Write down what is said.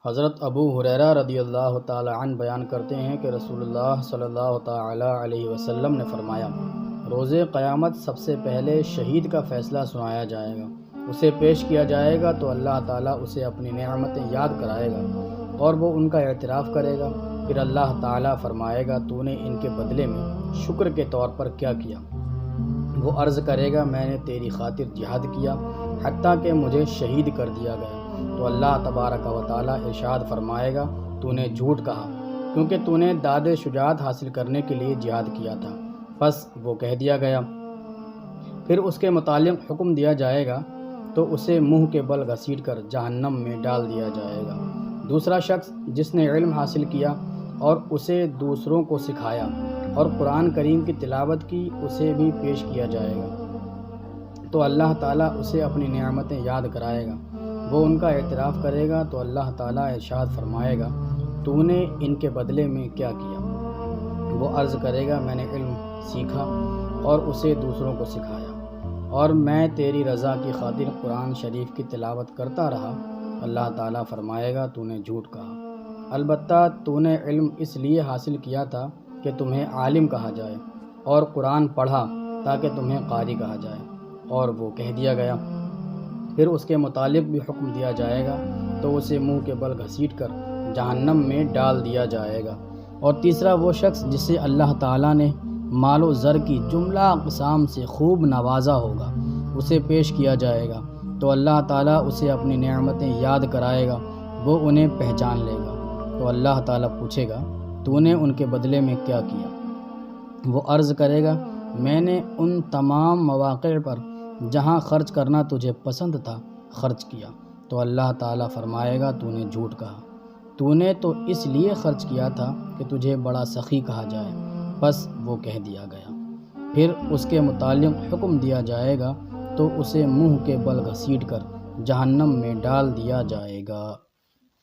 حضرت ابو ہریرہ رضی اللہ تعالی عنہ بیان کرتے ہیں کہ رسول اللہ صلی اللہ تعالی علیہ وسلم نے فرمایا، روز قیامت سب سے پہلے شہید کا فیصلہ سنایا جائے گا، اسے پیش کیا جائے گا تو اللہ تعالیٰ اسے اپنی نعمتیں یاد کرائے گا اور وہ ان کا اعتراف کرے گا۔ پھر اللہ تعالیٰ فرمائے گا، تو نے ان کے بدلے میں شکر کے طور پر کیا کیا؟ وہ عرض کرے گا، میں نے تیری خاطر جہاد کیا حتیٰ کہ مجھے شہید کر دیا گیا۔ تو اللہ تبارک و تعالیٰ ارشاد فرمائے گا، تو نے جھوٹ کہا کیونکہ تو نے داد شجاعت حاصل کرنے کے لیے جہاد کیا تھا، بس وہ کہہ دیا گیا۔ پھر اس کے متعلق حکم دیا جائے گا تو اسے منہ کے بل گھسیٹ کر جہنم میں ڈال دیا جائے گا۔ دوسرا شخص جس نے علم حاصل کیا اور اسے دوسروں کو سکھایا اور قرآن کریم کی تلاوت کی، اسے بھی پیش کیا جائے گا تو اللہ تعالیٰ اسے اپنی نعمتیں یاد کرائے گا، وہ ان کا اعتراف کرے گا تو اللہ تعالیٰ ارشاد فرمائے گا، تو نے ان کے بدلے میں کیا کیا؟ وہ عرض کرے گا، میں نے علم سیکھا اور اسے دوسروں کو سکھایا اور میں تیری رضا کی خاطر قرآن شریف کی تلاوت کرتا رہا۔ اللہ تعالیٰ فرمائے گا، تو نے جھوٹ کہا، البتہ تو نے علم اس لیے حاصل کیا تھا کہ تمہیں عالم کہا جائے اور قرآن پڑھا تاکہ تمہیں قاری کہا جائے، اور وہ کہہ دیا گیا۔ پھر اس کے متعلق بھی حکم دیا جائے گا تو اسے منہ کے بل گھسیٹ کر جہنم میں ڈال دیا جائے گا۔ اور تیسرا وہ شخص جسے اللہ تعالیٰ نے مال و زر کی جملہ اقسام سے خوب نوازا ہوگا، اسے پیش کیا جائے گا تو اللہ تعالیٰ اسے اپنی نعمتیں یاد کرائے گا، وہ انہیں پہچان لے گا تو اللہ تعالیٰ پوچھے گا، تو نے ان کے بدلے میں کیا کیا؟ وہ عرض کرے گا، میں نے ان تمام مواقع پر جہاں خرچ کرنا تجھے پسند تھا خرچ کیا۔ تو اللہ تعالیٰ فرمائے گا، تو نے جھوٹ کہا، تو نے تو اس لیے خرچ کیا تھا کہ تجھے بڑا سخی کہا جائے، بس وہ کہہ دیا گیا۔ پھر اس کے متعلق حکم دیا جائے گا تو اسے منہ کے بل گھسیٹ کر جہنم میں ڈال دیا جائے گا۔